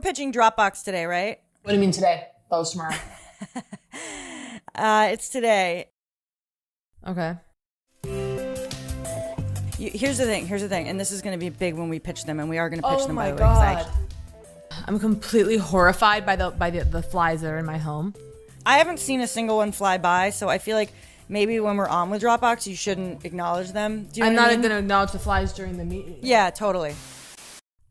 we're pitching Dropbox today, right? What do you mean today? That was tomorrow. It's today. Okay. Here's the thing, and this is going to be big when we pitch them, and we are going to pitch them, by the way. Oh my God. I'm completely horrified by the flies that are in my home. I haven't seen a single one fly by, so I feel like maybe when we're on with Dropbox, you shouldn't acknowledge them. Do you I'm know what not I mean? going to acknowledge the flies during the meeting. Yeah, totally.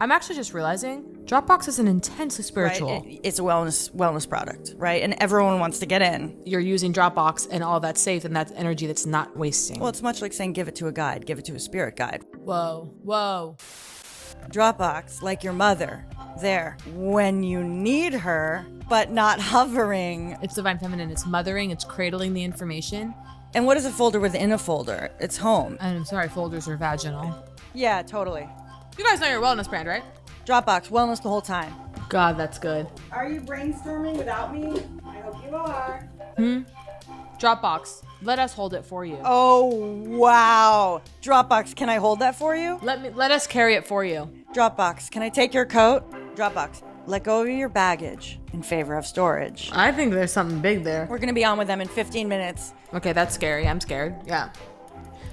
I'm actually just realizing Dropbox is an intensely spiritual. Right? It's a wellness product, right? And everyone wants to get in. You're using Dropbox and all that's safe, and that's energy that's not wasting. Well, it's much like saying give it to a guide, give it to a spirit guide. Whoa. Dropbox, like your mother, there when you need her, but not hovering. It's divine feminine. It's mothering. It's cradling the information. And what is a folder within a folder? It's home. And I'm sorry, folders are vaginal. Yeah, totally. You guys know your wellness brand, right? Dropbox, wellness the whole time. God, that's good. Are you brainstorming without me? I hope you are. Dropbox, let us hold it for you. Oh, wow. Dropbox, can I hold that for you? Let us carry it for you. Dropbox, can I take your coat? Dropbox, let go of your baggage in favor of storage. I think there's something big there. We're going to be on with them in 15 minutes. Okay, that's scary. I'm scared. Yeah.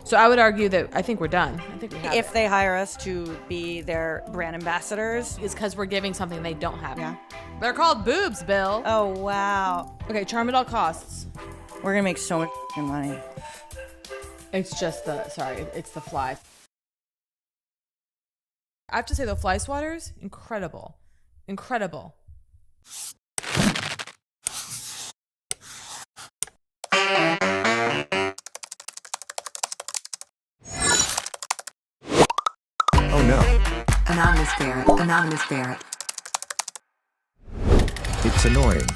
So I would argue that I think we're done. I think we have If they hire us to be their brand ambassadors. It's because we're giving something they don't have. Yeah. They're called boobs, Bill. Oh, wow. Okay, charm at all costs. We're going to make so much money. It's just it's the flies. I have to say though, fly swatters, incredible. Incredible. Oh no. Anonymous Barrett. It's annoying.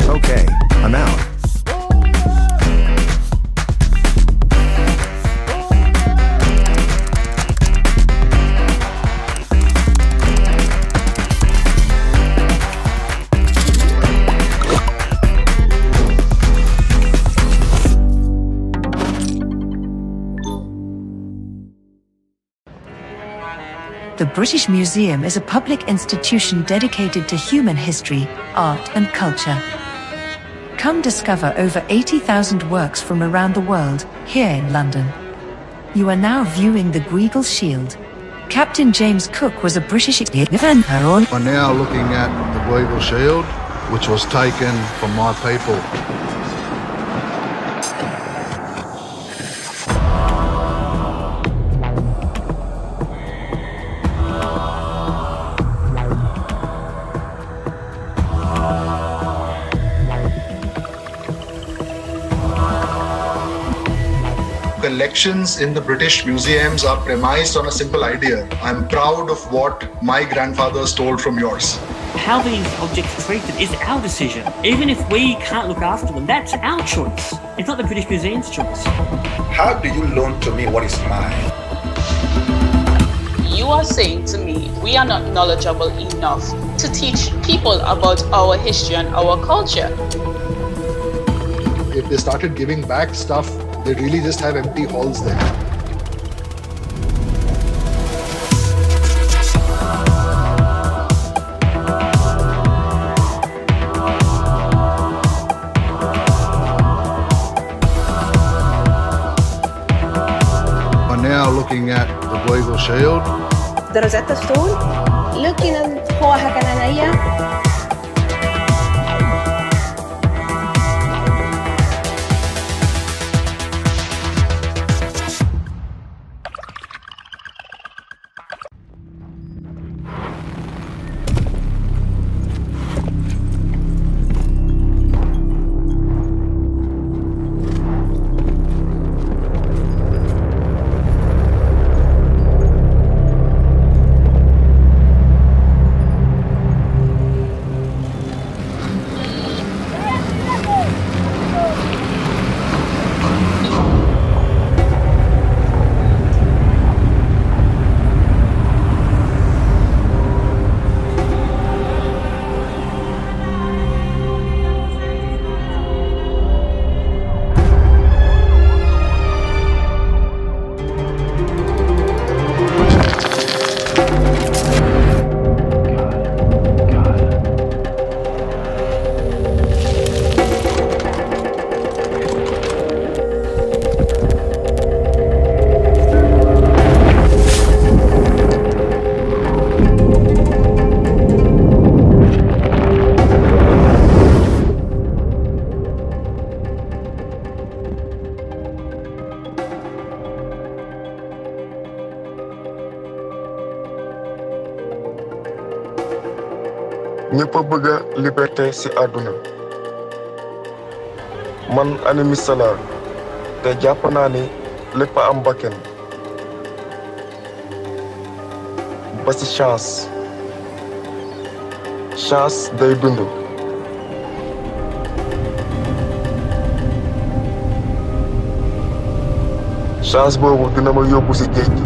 Okay, I'm out. The British Museum is a public institution dedicated to human history, art and culture. Come discover over 80,000 works from around the world, here in London. You are now viewing the Guigal Shield. Captain James Cook was a British event. We're now looking at the Guigal Shield, which was taken from my people. Collections in the British museums are premised on a simple idea. I'm proud of what my grandfather stole from yours. How these objects are treated is our decision. Even if we can't look after them, that's our choice. It's not the British Museum's choice. How do you loan to me what is mine? You are saying to me, we are not knowledgeable enough to teach people about our history and our culture. If they started giving back stuff, they'd really just have empty halls there. We're now looking at the Guigal Shield. The Rosetta Stone. Looking at Hoa Hakananaya. ñëpp a bëgg liberté ci àdduna man animiste laa te jàpp naa ni lépp a am bakken ba ci chance day dund chance boobu dina ma yóbbu ci géej gi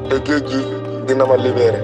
te géej gi dina ma libéré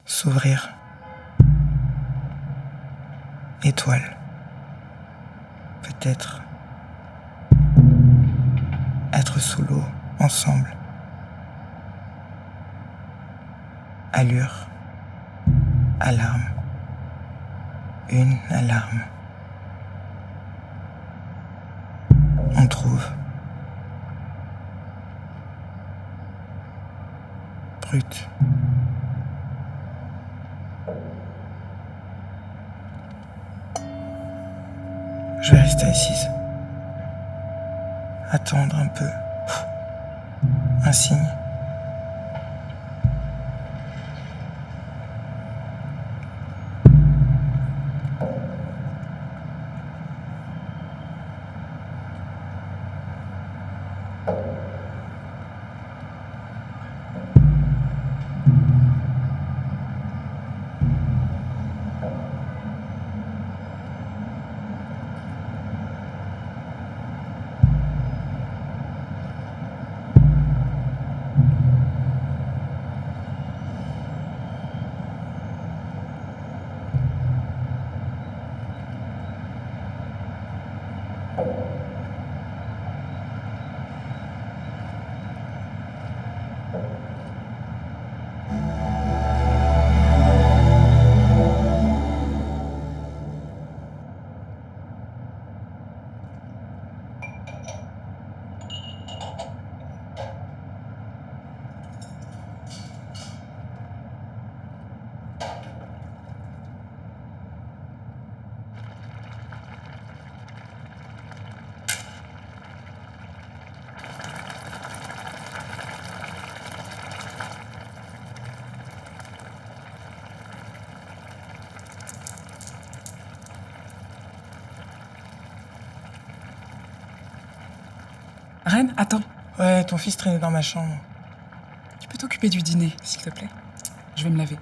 S'ouvrir. Étoile. Peut-être. Être sous l'eau, ensemble. Allure. Alarme. Une alarme. On trouve. Brut. Je vais rester assise. Attendre un peu. Un signe. Reine, attends. Ouais, ton fils traînait dans ma chambre. Tu peux t'occuper du dîner, s'il te plaît? Je vais me laver.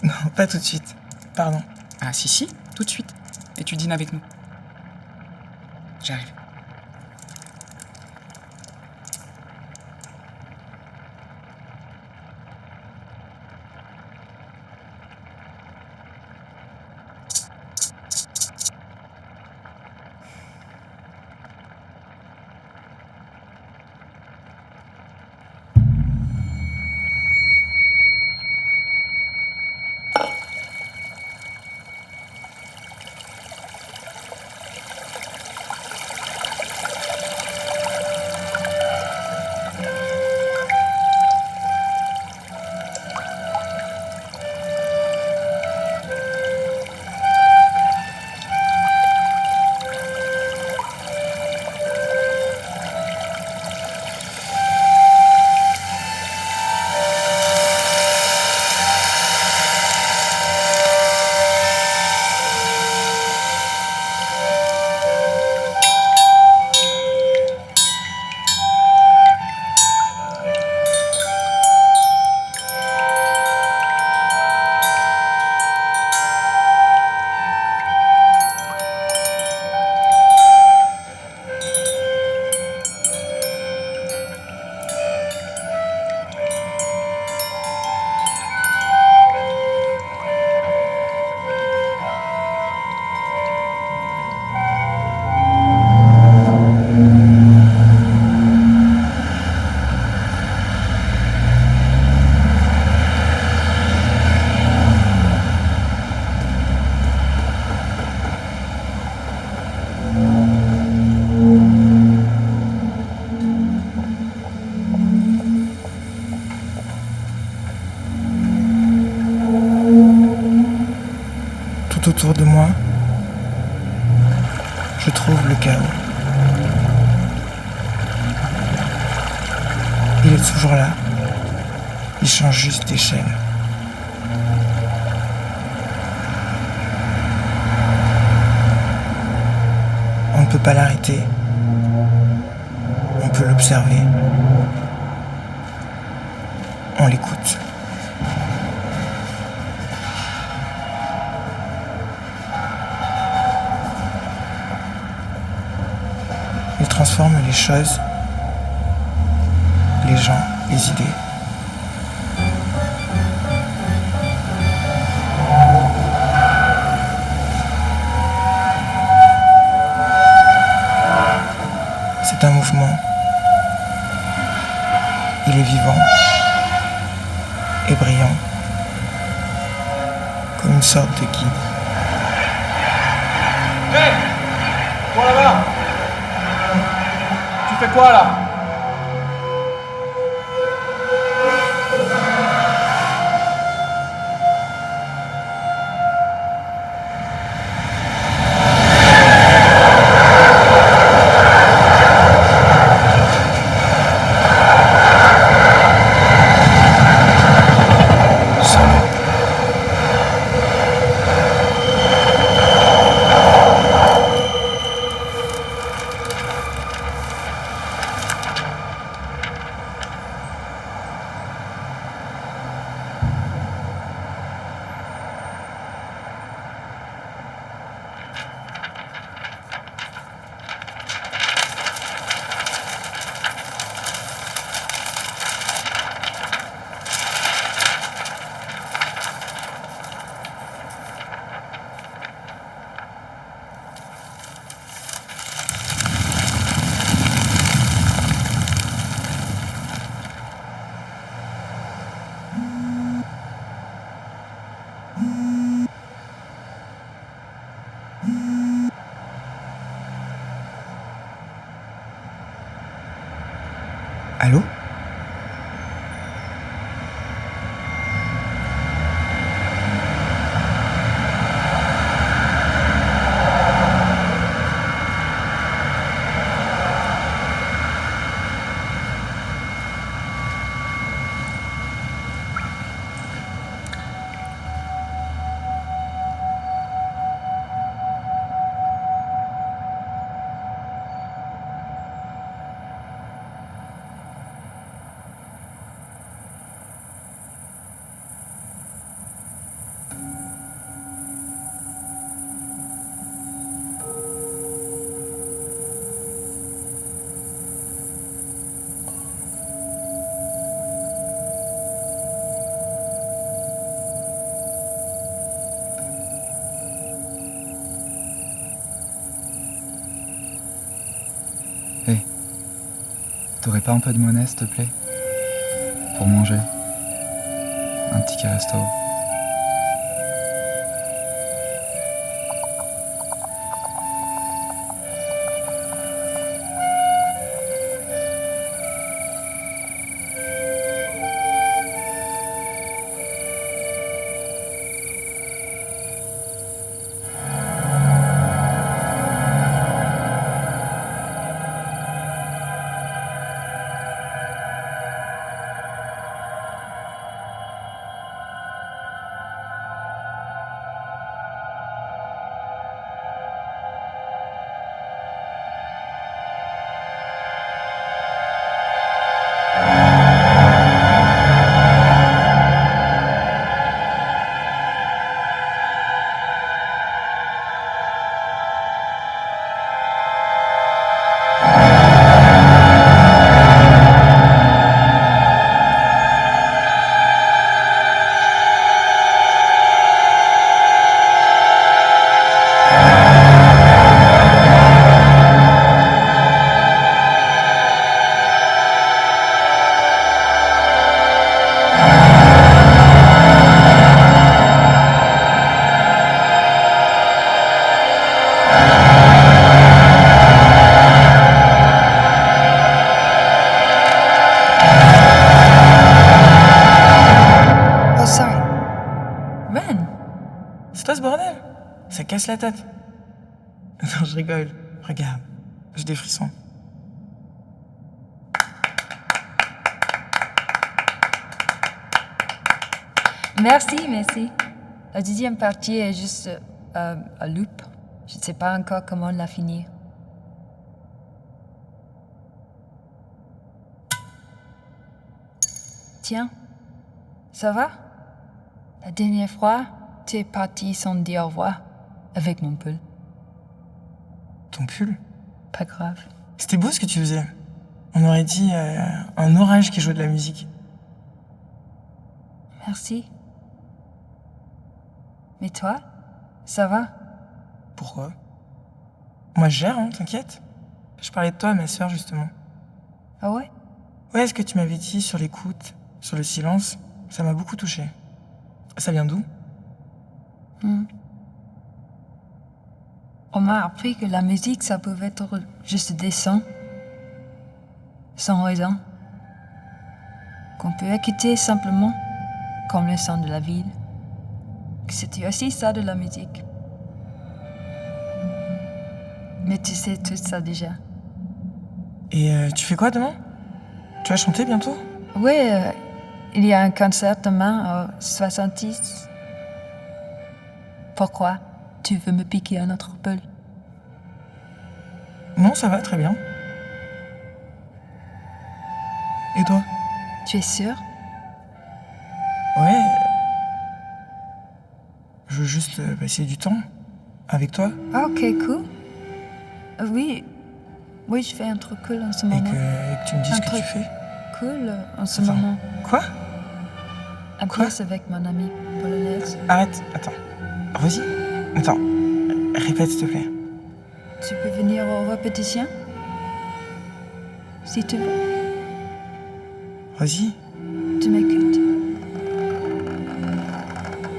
Non, pas tout de suite. Pardon. Ah si, tout de suite. Et tu dînes avec nous. J'arrive. Autour de moi, je trouve le chaos. Il est toujours là. Il change juste d'échelle. On ne peut pas l'arrêter. On peut l'observer. On l'écoute. Il transforme les choses, les gens, les idées. C'est un mouvement. Il est vivant et brillant, comme une sorte de guide. Hé! Toi là-bas! Tu fais quoi là? Allô? Hé, t'aurais pas un peu de monnaie, s'il te plaît? Pour manger. Un ticket resto. C'est toi ce bordel? Ça casse la tête. Non, je rigole. Regarde, j'ai des frissons. Merci, merci. La deuxième partie est juste un loop. Je ne sais pas encore comment la finir. Tiens, ça va? La dernière fois, tu es parti sans dire au revoir avec mon pull. Ton pull? Pas grave. C'était beau ce que tu faisais. On aurait dit un orage qui jouait de la musique. Merci. Mais toi, ça va? Pourquoi? Moi je gère, hein, t'inquiète. Je parlais de toi à ma sœur justement. Ah ouais? Ouais, ce que tu m'avais dit sur l'écoute, sur le silence, ça m'a beaucoup touché. Ça vient d'où? On m'a appris que la musique, ça pouvait être juste des sons, sans raison, qu'on peut écouter simplement, comme le son de la ville, que c'était aussi ça de la musique. Mais tu sais tout ça déjà. Et tu fais quoi demain? Tu vas chanter bientôt? Oui, il y a un concert demain au 66. Pourquoi? Tu veux me piquer un autre pull? Non, ça va très bien. Et toi? Tu es sûr? Ouais. Je veux juste passer du temps avec toi. Ah, ok, cool. Oui, je fais un truc cool en ce moment. Et que tu me dises ce que tu fais. Cool en ce moment. Quoi? Un pièce avec mon ami polonaise. Arrête, attends. Vas-y. Attends. Répète, s'il te plaît. Tu peux venir aux répétitions? Si tu veux. Vas-y. Tu m'écoutes?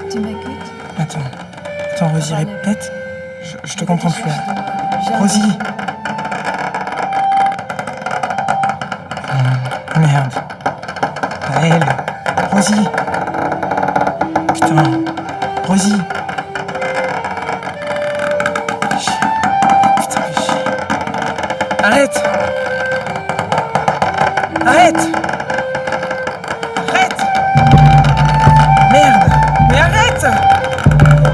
Tu m'écoutes? Attends, Rosie, répète. Je te comprends plus. Rosie. Ah merde. Ah, elle. Rosie. Putain. Rosie. Chier. Putain, fais chier. Arrête. Arrête. Arrête. Merde. Mais arrête.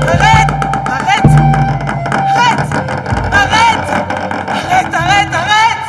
Arrête. Arrête. Arrête. Arrête. Arrête, arrête, arrête.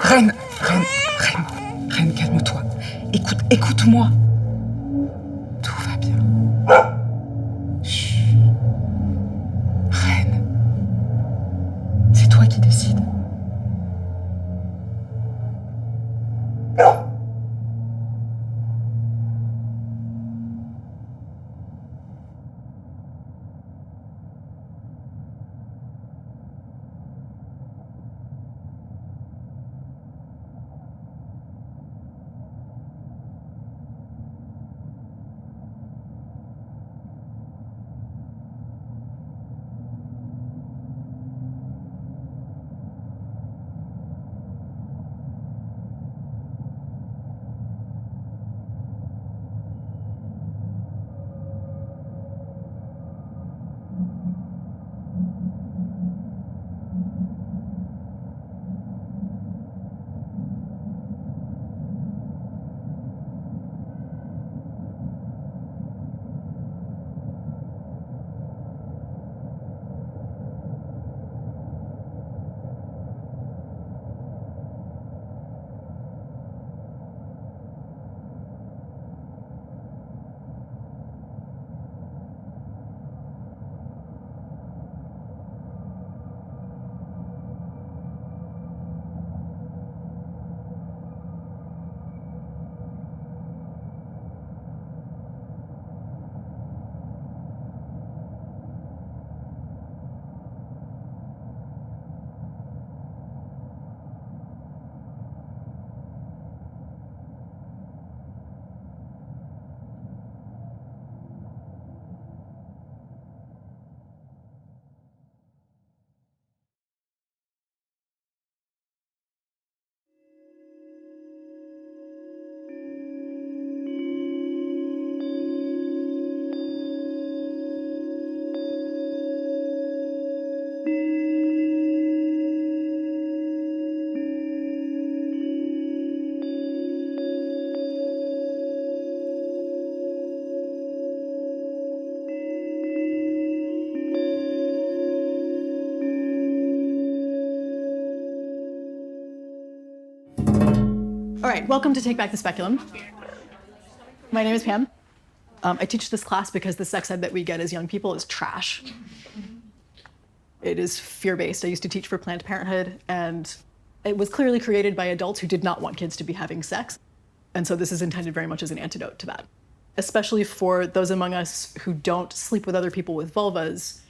Reine, calme-toi. Écoute-moi. Tout va bien. Chut. Reine, c'est toi qui décides. right, welcome to Take Back the Speculum. My name is Pam. I teach this class because the sex ed that we get as young people is trash. It is fear-based. I used to teach for Planned Parenthood, and it was clearly created by adults who did not want kids to be having sex. And so this is intended very much as an antidote to that. Especially for those among us who don't sleep with other people with vulvas,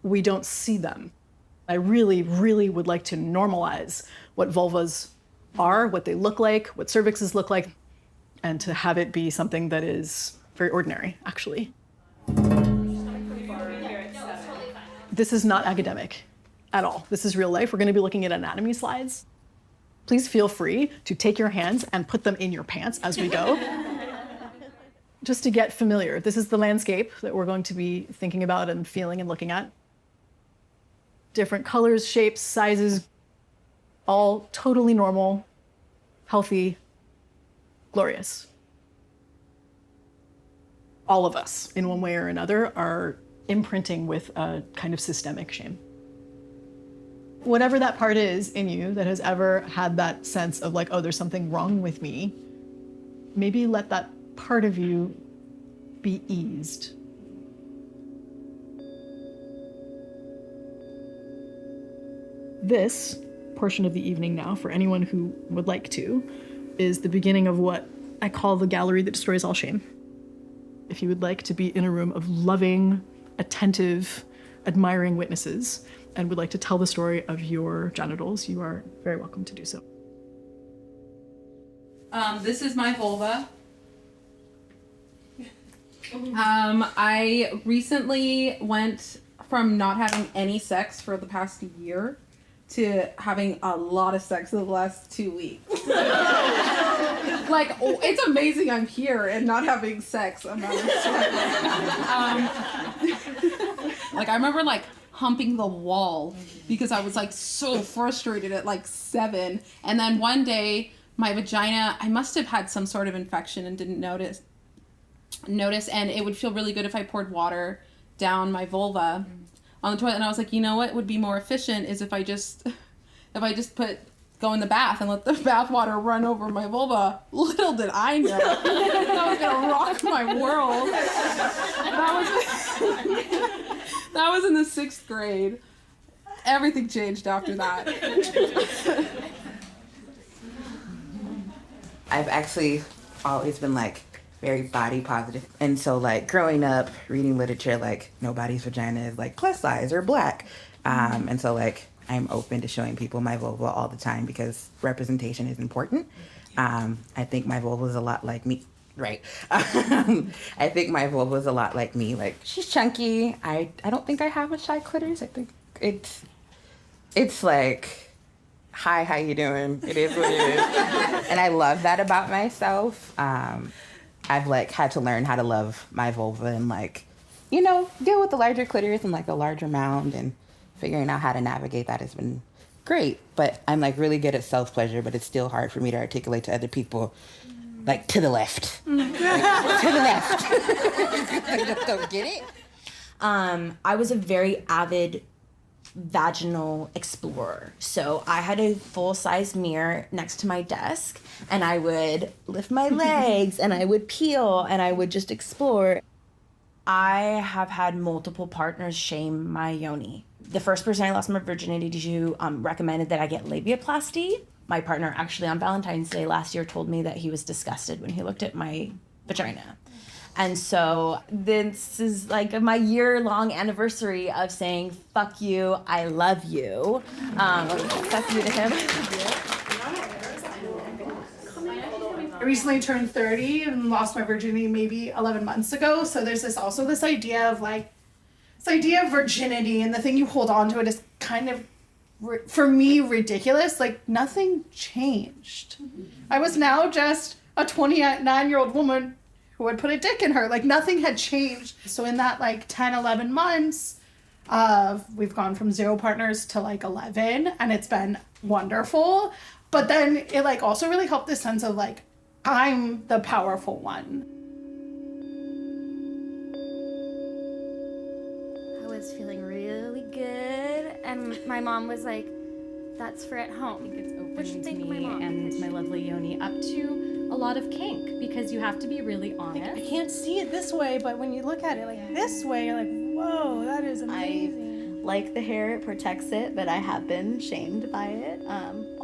we don't see them. I really, really would like to normalize what vulvas are, what they look like, what cervixes look like, and to have it be something that is very ordinary, actually. This is not academic at all. This is real life. We're going to be looking at anatomy slides. Please feel free to take your hands and put them in your pants as we go. Just to get familiar. This is the landscape that we're going to be thinking about and feeling and looking at. Different colors, shapes, sizes, all totally normal, healthy, glorious. All of us, in one way or another, are imprinting with a kind of systemic shame. Whatever that part is in you that has ever had that sense of like, oh, there's something wrong with me, maybe let that part of you be eased. This portion of the evening now, for anyone who would like to, is the beginning of what I call the gallery that destroys all shame. If you would like to be in a room of loving, attentive, admiring witnesses and would like to tell the story of your genitals, you are very welcome to do so. This is my vulva. I recently went from not having any sex for the past year to having a lot of sex in the last 2 weeks. Like, it's amazing I'm here and not having sex. I'm not like, I remember like humping the wall because I was like so frustrated at like 7. And then one day my vagina, I must have had some sort of infection and didn't notice, and it would feel really good if I poured water down my vulva on the toilet. And I was like, you know what would be more efficient is if I just go in the bath and let the bath water run over my vulva. Little did I know that was gonna rock my world. That was in the 6th grade. Everything changed after that. I've actually always been like very body positive. And so like growing up, reading literature, like nobody's vagina is like plus size or black. And so like I'm open to showing people my vulva all the time because representation is important. I think my vulva is a lot like me. Right. I think my vulva is a lot like me. Like she's chunky. I don't think I have a shy clitoris. I think it's like, hi, how you doing? It is what it is. And I love that about myself. I've like had to learn how to love my vulva and like, you know, deal with the larger clitoris and like a larger mound, and figuring out how to navigate that has been great. But I'm like really good at self-pleasure, but it's still hard for me to articulate to other people, like to the left. Like, to the left. I just don't get it. I was a very avid vaginal explorer. So I had a full-size mirror next to my desk, and I would lift my legs and I would peel and I would just explore. I have had multiple partners shame my yoni. The first person I lost my virginity to recommended that I get labiaplasty. My partner actually on Valentine's Day last year told me that he was disgusted when he looked at my vagina. And so this is like my year-long anniversary of saying, fuck you, I love you. Fuck you to him. I recently turned 30 and lost my virginity maybe 11 months ago. So there's this idea of like, this idea of virginity, and the thing you hold on to it is kind of, for me, ridiculous. Like nothing changed. I was now just a 29-year-old woman who had put a dick in her. Like nothing had changed. So in that like 10, 11 months, we've gone from 0 partners to like 11, and it's been wonderful. But then it like also really helped this sense of like, I'm the powerful one. I was feeling really good, and my mom was like, that's for at home. I think it's What should opening think me my mom? and my lovely Yoni up to a lot of kink because you have to be really honest. I can't see it this way, but when you look at it like this way, you're like, whoa, that is amazing. I like the hair, it protects it, but I have been shamed by it.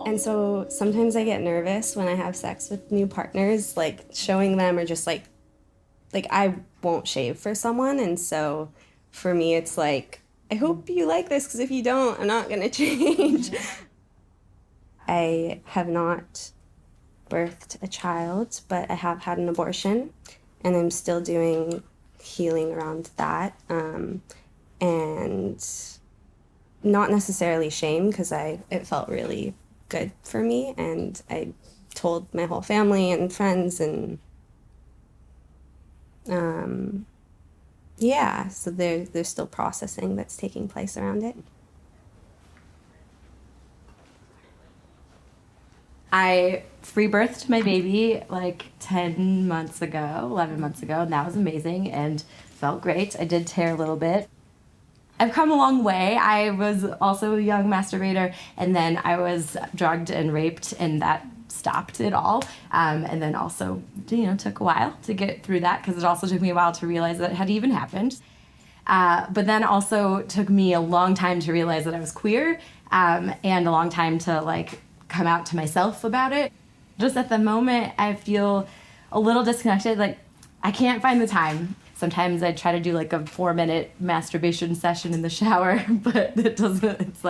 And so sometimes I get nervous when I have sex with new partners, like showing them or just like I won't shave for someone. And so for me, it's like, I hope you like this because if you don't, I'm not going to change. I have not birthed a child, but I have had an abortion, and I'm still doing healing around that. And not necessarily shame, because it felt really good for me, and I told my whole family and friends, and yeah, so there's still processing that's taking place around it. I free birthed my baby like 10 months ago, 11 months ago, and that was amazing and felt great. I did tear a little bit. I've come a long way. I was also a young masturbator, and then I was drugged and raped, and that stopped it all. And then also, took a while to get through that, because it also took me a while to realize that it had even happened. But then also took me a long time to realize that I was queer, and a long time to come out to myself about it. Just at the moment, I feel a little disconnected. I can't find the time. Sometimes I try to do a 4-minute masturbation session in the shower, but it doesn't, it's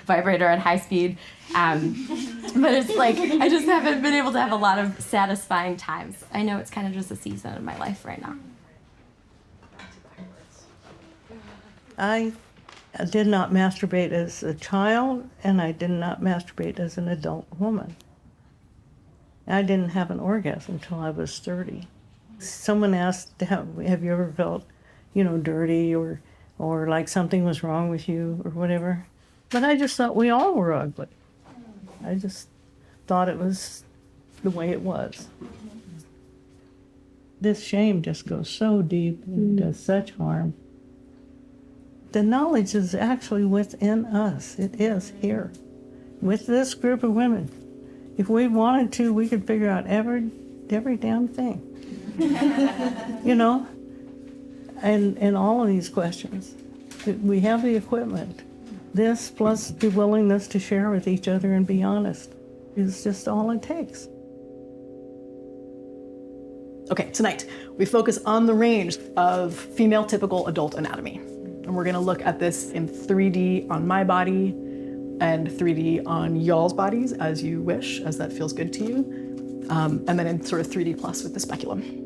vibrator at high speed. But it's I just haven't been able to have a lot of satisfying times. I know it's kind of just a season of my life right now. I did not masturbate as a child, and I did not masturbate as an adult woman. I didn't have an orgasm until I was 30. Someone asked, have you ever felt, dirty or like something was wrong with you or whatever? But I just thought we all were ugly. I just thought it was the way it was. This shame just goes so deep and does such harm. The knowledge is actually within us. It is here with this group of women. If we wanted to, we could figure out every damn thing. And all of these questions. We have the equipment. This plus the willingness to share with each other and be honest is just all it takes. Okay, tonight we focus on the range of female typical adult anatomy. And we're gonna look at this in 3D on my body and 3D on y'all's bodies as you wish, as that feels good to you. And then in sort of 3D plus with the speculum.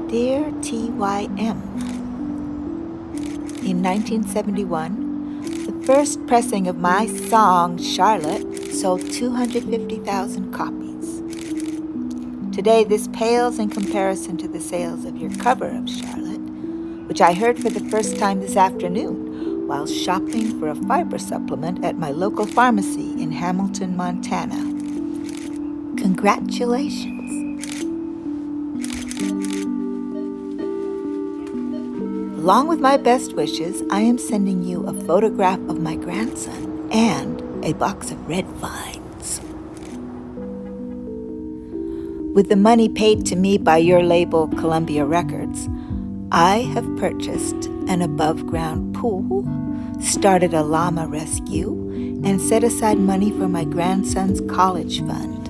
Dear TYM, in 1971, the first pressing of my song, Charlotte, sold 250,000 copies. Today, this pales in comparison to the sales of your cover of Charlotte, which I heard for the first time this afternoon while shopping for a fiber supplement at my local pharmacy in Hamilton, Montana. Congratulations. Along with my best wishes, I am sending you a photograph of my grandson and a box of red vines. With the money paid to me by your label, Columbia Records, I have purchased an above-ground pool, started a llama rescue, and set aside money for my grandson's college fund.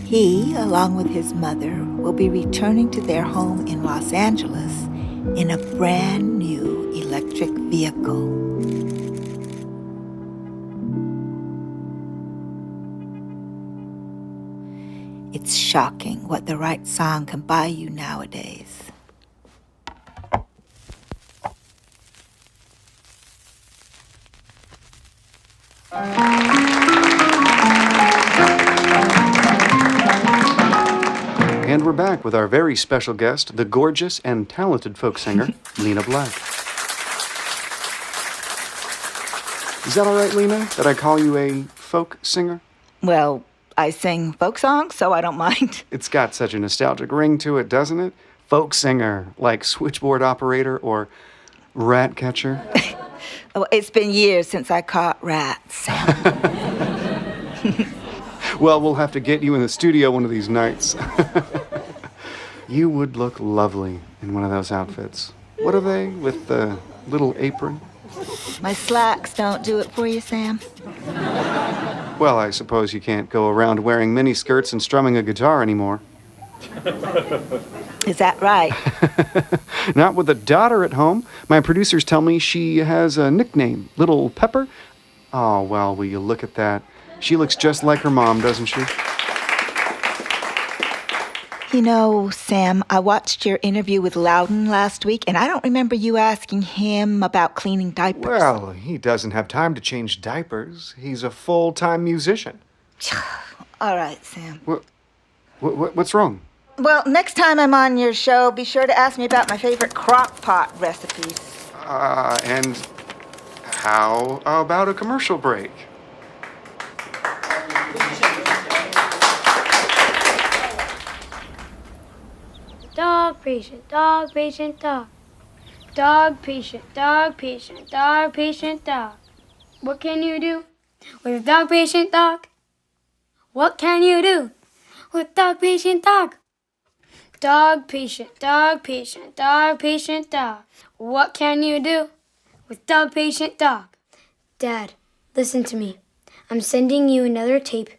He, along with his mother, will be returning to their home in Los Angeles in a brand new electric vehicle. It's shocking what the right song can buy you nowadays. And we're back with our very special guest, the gorgeous and talented folk singer, Lena Black. Is that all right, Lena, that I call you a folk singer? Well, I sing folk songs, so I don't mind. It's got such a nostalgic ring to it, doesn't it? Folk singer, like switchboard operator or rat catcher. Oh, it's been years since I caught rats. Well, we'll have to get you in the studio one of these nights. You would look lovely in one of those outfits. What are they, with the little apron? My slacks don't do it for you, Sam. Well, I suppose you can't go around wearing miniskirts and strumming a guitar anymore. Is that right? Not with a daughter at home. My producers tell me she has a nickname, Little Pepper. Oh, well, will you look at that? She looks just like her mom, doesn't she? You know, Sam, I watched your interview with Loudon last week, and I don't remember you asking him about cleaning diapers. Well, he doesn't have time to change diapers. He's a full-time musician. All right, Sam. What's wrong? Well, next time I'm on your show, be sure to ask me about my favorite crock pot recipes. And how about a commercial break? Dog patient, dog patient, dog. Dog patient, dog patient, dog patient, dog. What can you do with a dog patient dog? What can you do with dog patient dog? Dog patient, dog patient, dog patient, dog. What can you do with dog patient dog? Dad, listen to me. I'm sending you another tape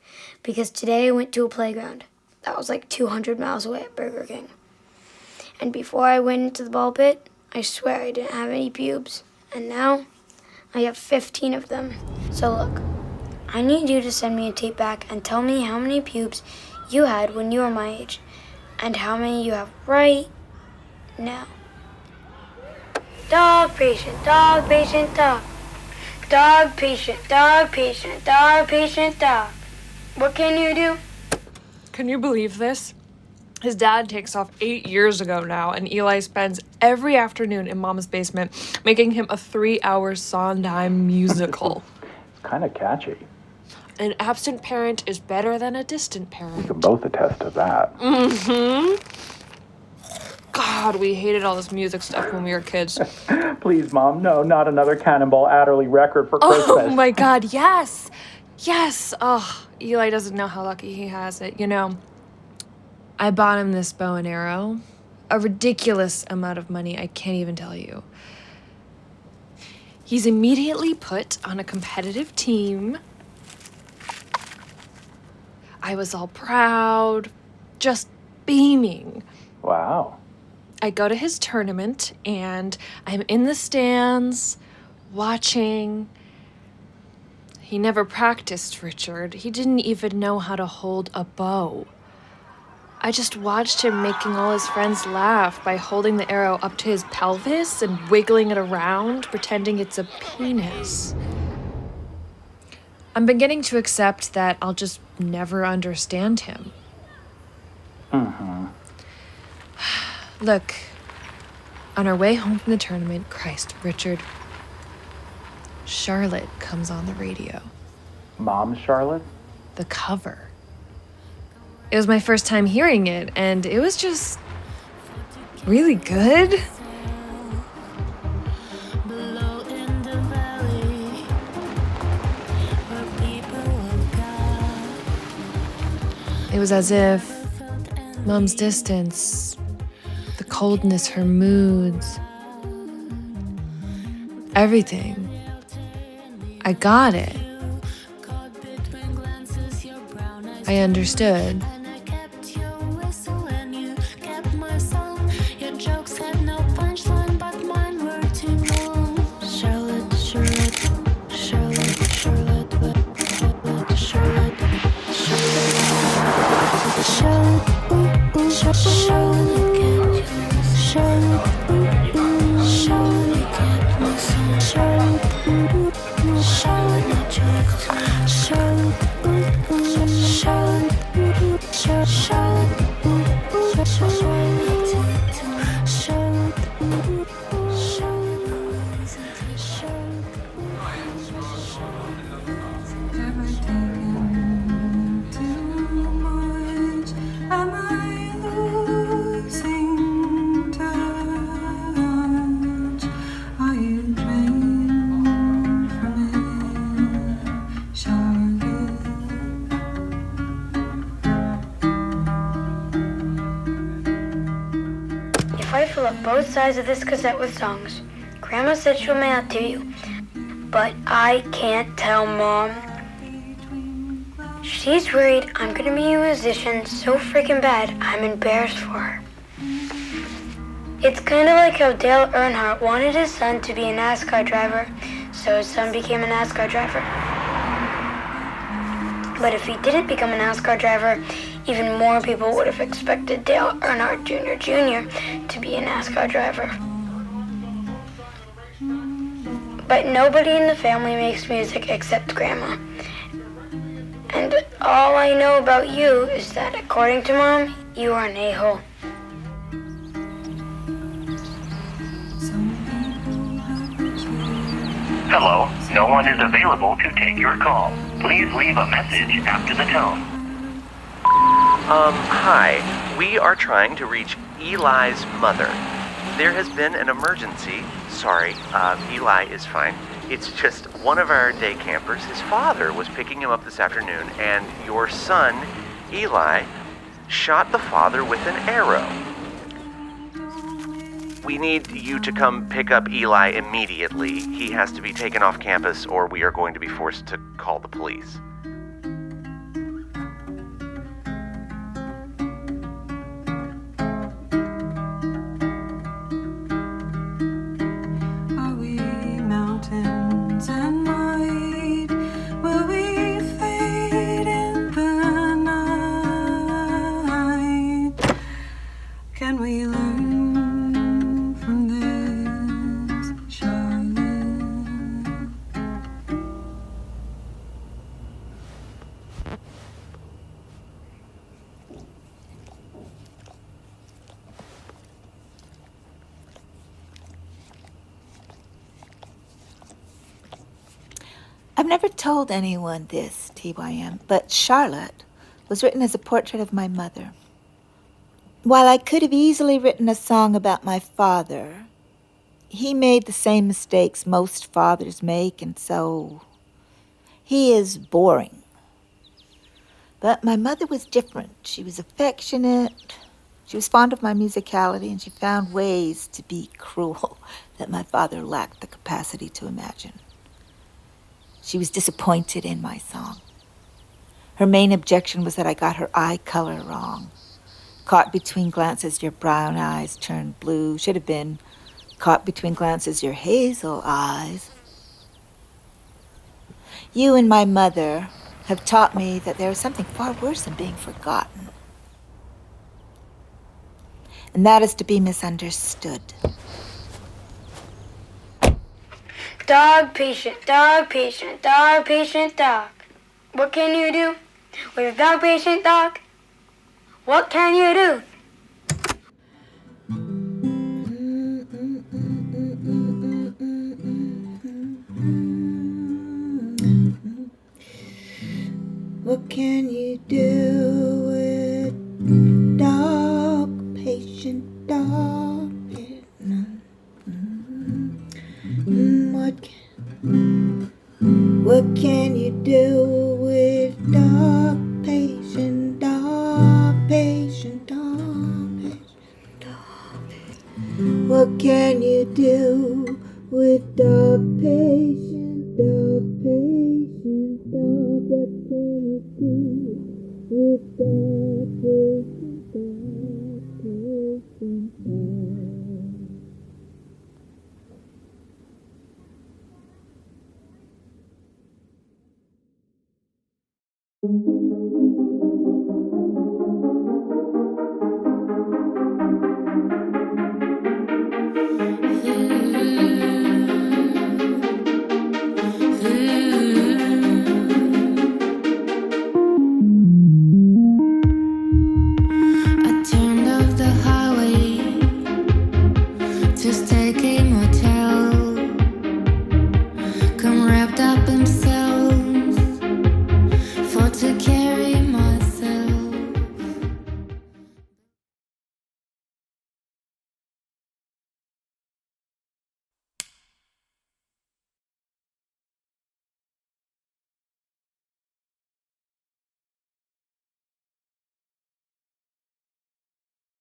because today I went to a playground that was like 200 miles away at Burger King. And before I went into the ball pit, I swear I didn't have any pubes. And now, I have 15 of them. So look, I need you to send me a tape back and tell me how many pubes you had when you were my age, and how many you have right now. Dog patient, dog patient, dog. Dog patient, dog patient, dog patient, dog. What can you do? Can you believe this? His dad takes off 8 years ago now, and Eli spends every afternoon in Mama's basement making him a 3-hour Sondheim musical. It's kind of catchy. An absent parent is better than a distant parent. We can both attest to that. Mm-hmm. God, we hated all this music stuff when we were kids. Please, Mom, no, not another Cannonball Adderley record for Christmas. Oh my God, yes! Yes! Oh, Eli doesn't know how lucky he has it. You know, I bought him this bow and arrow. A ridiculous amount of money, I can't even tell you. He's immediately put on a competitive team. I was all proud, just beaming. Wow. I go to his tournament, and I'm in the stands, watching. He never practiced, Richard. He didn't even know how to hold a bow. I just watched him making all his friends laugh by holding the arrow up to his pelvis and wiggling it around, pretending it's a penis. I'm beginning to accept that I'll just never understand him. Mm-hmm. Look, on our way home from the tournament, Christ, Richard, Charlotte comes on the radio. Mom, Charlotte? The cover. It was my first time hearing it, and it was just really good. It was as if Mom's distance, the coldness, her moods, everything. I got it. I understood. If I fill up both sides of this cassette with songs, Grandma said she'll mail it to you. But I can't tell Mom. She's worried I'm gonna be a musician so freaking bad I'm embarrassed for her. It's kind of like how Dale Earnhardt wanted his son to be a NASCAR driver, so his son became a NASCAR driver. But if he didn't become a NASCAR driver, even more people would have expected Dale Earnhardt Jr. to be a NASCAR driver. But nobody in the family makes music except Grandma. And all I know about you is that, according to Mom, you are an a-hole. Hello, no one is available to take your call. Please leave a message after the tone. Hi. We are trying to reach Eli's mother. There has been an emergency. Sorry, Eli is fine. It's just one of our day campers. His father was picking him up this afternoon, and your son, Eli, shot the father with an arrow. We need you to come pick up Eli immediately. He has to be taken off campus, or we are going to be forced to call the police. Are we mountains and light? Will we fade in the night? Can we learn from this, Charlotte? never told anyone this, TYM, but Charlotte was written as a portrait of my mother. While I could have easily written a song about my father, he made the same mistakes most fathers make, and so he is boring. But my mother was different. She was affectionate. She was fond of my musicality, and she found ways to be cruel that my father lacked the capacity to imagine. She was disappointed in my song. Her main objection was that I got her eye color wrong. Caught between glances, your brown eyes turned blue. Should have been caught between glances, your hazel eyes. You and my mother have taught me that there is something far worse than being forgotten. And that is to be misunderstood. Dog patient, dog patient, dog patient, dog. What can you do with a dog patient dog? What can you do? What can you do with dog patient dog? What can you do with dog patient dog patient dog patient dog? What can you do with dog patient dog patient dog? What can you do with dog patient dog patient dog? Thank you.